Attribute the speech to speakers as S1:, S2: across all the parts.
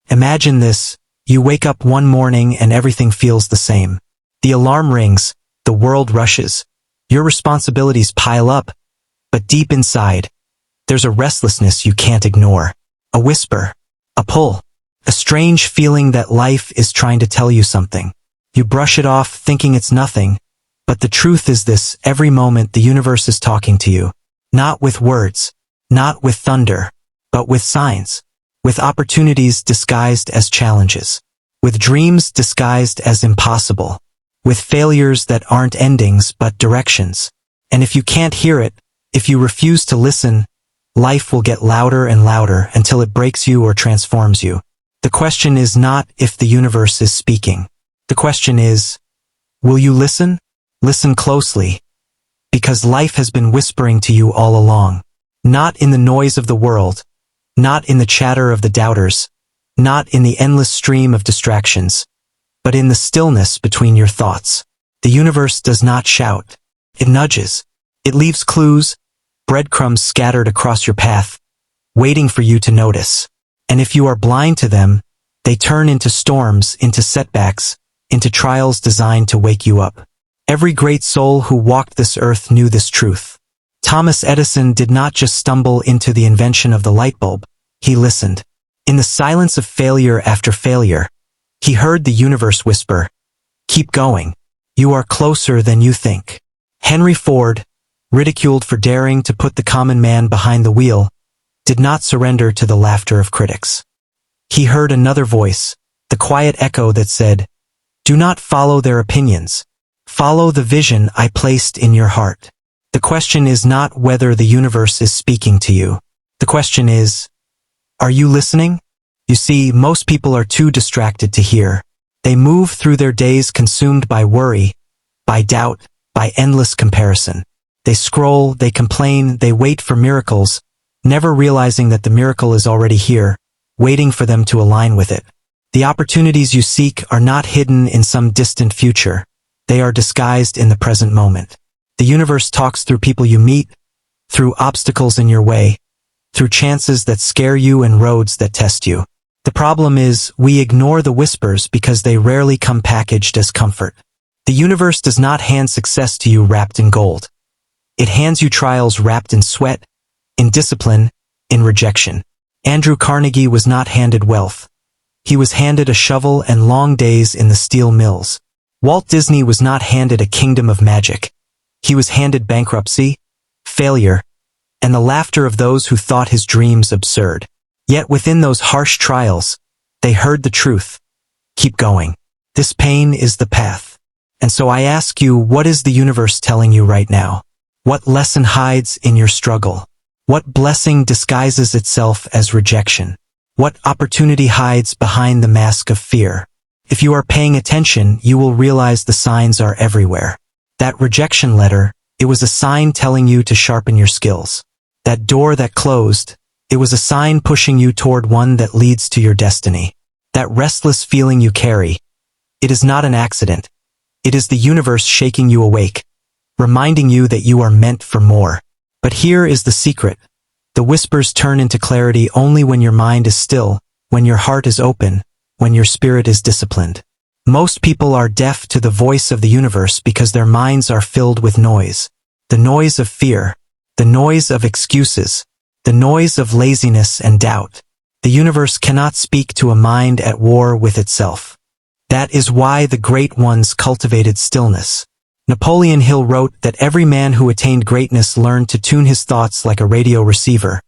S1: Imagine this: you wake up one morning and everything feels the same. The alarm rings, the world rushes, your responsibilities pile up, but deep inside, there's a restlessness you can't ignore. A whisper, a pull, a strange feeling that life is trying to tell you something. You brush it off thinking it's nothing, but the truth is this: every moment the universe is talking to you. Not with words, not with thunder, but with signs. With opportunities disguised as challenges. With dreams disguised as impossible. With failures that aren't endings but directions. And if you can't hear it, if you refuse to listen, life will get louder and louder until it breaks you or transforms you. The question is not if the universe is speaking. The question is, will you listen? Listen closely. Because life has been whispering to you all along. Not in the noise of the world. Not in the chatter of the doubters. Not in the endless stream of distractions. But in the stillness between your thoughts. The universe does not shout. It nudges. It leaves clues, breadcrumbs scattered across your path, waiting for you to notice. And if you are blind to them, they turn into storms, into setbacks, into trials designed to wake you up. Every great soul who walked this earth knew this truth. Thomas Edison did not just stumble into the invention of the light bulb, he listened. In the silence of failure after failure, he heard the universe whisper, "Keep going. You are closer than you think." Henry Ford, ridiculed for daring to put the common man behind the wheel, did not surrender to the laughter of critics. He heard another voice, the quiet echo that said, "Do not follow their opinions. Follow the vision I placed in your heart." The question is not whether the universe is speaking to you. The question is, are you listening? You see, most people are too distracted to hear. They move through their days consumed by worry, by doubt, by endless comparison. They scroll, they complain, they wait for miracles, never realizing that the miracle is already here, waiting for them to align with it. The opportunities you seek are not hidden in some distant future. They are disguised in the present moment. The universe talks through people you meet, through obstacles in your way, through chances that scare you and roads that test you. The problem is, we ignore the whispers because they rarely come packaged as comfort. The universe does not hand success to you wrapped in gold. It hands you trials wrapped in sweat, in discipline, in rejection. Andrew Carnegie was not handed wealth. He was handed a shovel and long days in the steel mills. Walt Disney was not handed a kingdom of magic. He was handed bankruptcy, failure, and the laughter of those who thought his dreams absurd. Yet within those harsh trials, they heard the truth. Keep going. This pain is the path. And so I ask you, what is the universe telling you right now? What lesson hides in your struggle? What blessing disguises itself as rejection? What opportunity hides behind the mask of fear? If you are paying attention, you will realize the signs are everywhere. That rejection letter, it was a sign telling you to sharpen your skills. That door that closed, it was a sign pushing you toward one that leads to your destiny. That restless feeling you carry, it is not an accident. It is the universe shaking you awake, reminding you that you are meant for more. But here is the secret. The whispers turn into clarity only when your mind is still, when your heart is open, when your spirit is disciplined. Most people are deaf to the voice of the universe because their minds are filled with noise. The noise of fear, the noise of excuses, the noise of laziness and doubt. The universe cannot speak to a mind at war with itself. That is why the great ones cultivated stillness. Napoleon Hill wrote that every man who attained greatness learned to tune his thoughts like a radio receiver,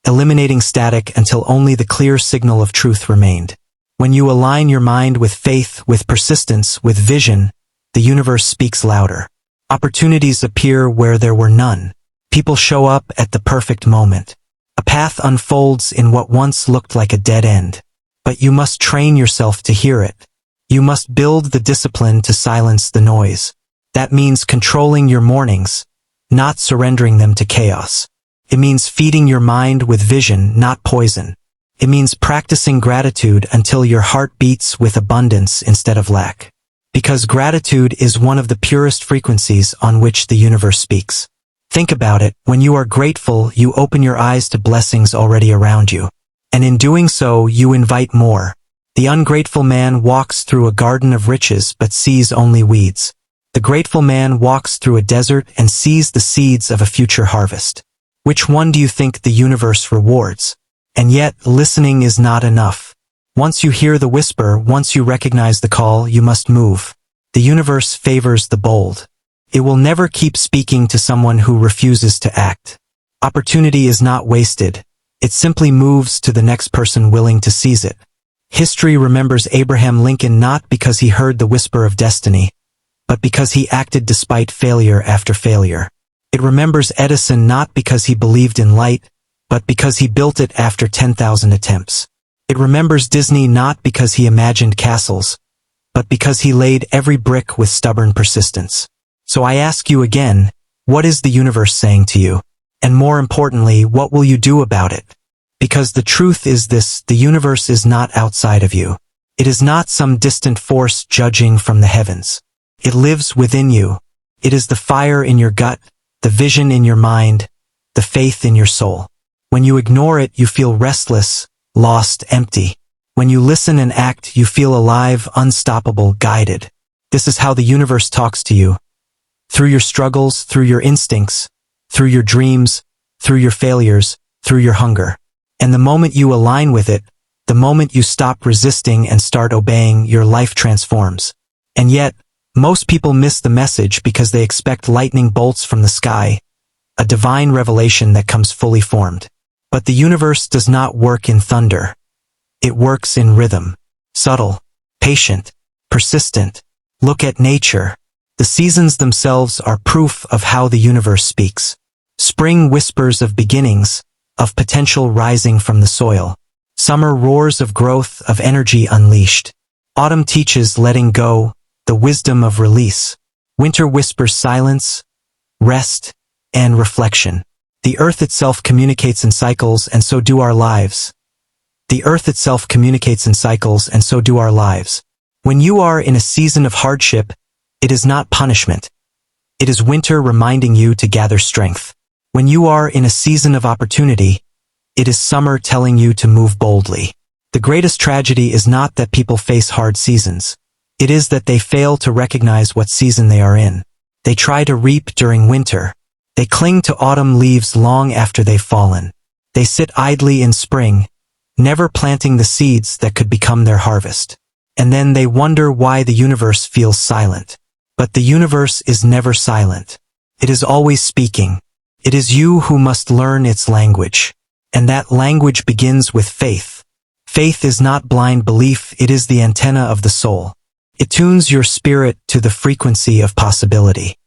S1: eliminating static until only the clear signal of truth remained. When you align your mind with faith, with persistence, with vision, the universe speaks louder. Opportunities appear where there were none. People show up at the perfect moment. A path unfolds in what once looked like a dead end. But you must train yourself to hear it. You must build the discipline to silence the noise. That means controlling your mornings, not surrendering them to chaos. It means feeding your mind with vision, not poison. It means practicing gratitude until your heart beats with abundance instead of lack. Because gratitude is one of the purest frequencies on which the universe speaks. Think about it. When you are grateful, you open your eyes to blessings already around you. And in doing so, you invite more. The ungrateful man walks through a garden of riches but sees only weeds. The grateful man walks through a desert and sees the seeds of a future harvest. Which one do you think the universe rewards? And yet, listening is not enough. Once you hear the whisper, once you recognize the call, you must move. The universe favors the bold. It will never keep speaking to someone who refuses to act. Opportunity is not wasted. It simply moves to the next person willing to seize it. History remembers Abraham Lincoln not because he heard the whisper of destiny, but because he acted despite failure after failure. It remembers Edison not because he believed in light, but because he built it after 10,000 attempts. It remembers Disney not because he imagined castles, but because he laid every brick with stubborn persistence. So I ask you again, what is the universe saying to you? And more importantly, what will you do about it? Because the truth is this, the universe is not outside of you. It is not some distant force judging from the heavens. It lives within you. It is the fire in your gut, the vision in your mind, the faith in your soul. When you ignore it, you feel restless, lost, empty. When you listen and act, you feel alive, unstoppable, guided. This is how the universe talks to you. Through your struggles, through your instincts, through your dreams, through your failures, through your hunger. And the moment you align with it, the moment you stop resisting and start obeying, your life transforms. And yet, most people miss the message because they expect lightning bolts from the sky, a divine revelation that comes fully formed. But the universe does not work in thunder. It works in rhythm. Subtle, patient, persistent. Look at nature. The seasons themselves are proof of how the universe speaks. Spring whispers of beginnings, of potential rising from the soil. Summer roars of growth, of energy unleashed. Autumn teaches letting go, the wisdom of release. Winter whispers silence, rest, and reflection. The earth itself communicates in cycles, and so do our lives. The earth itself communicates in cycles, and so do our lives. When you are in a season of hardship, it is not punishment. It is winter reminding you to gather strength. When you are in a season of opportunity, it is summer telling you to move boldly. The greatest tragedy is not that people face hard seasons. It is that they fail to recognize what season they are in. They try to reap during winter. They cling to autumn leaves long after they've fallen. They sit idly in spring, never planting the seeds that could become their harvest. And then they wonder why the universe feels silent. But the universe is never silent. It is always speaking. It is you who must learn its language. And that language begins with faith. Faith is not blind belief, it is the antenna of the soul. It tunes your spirit to the frequency of possibility.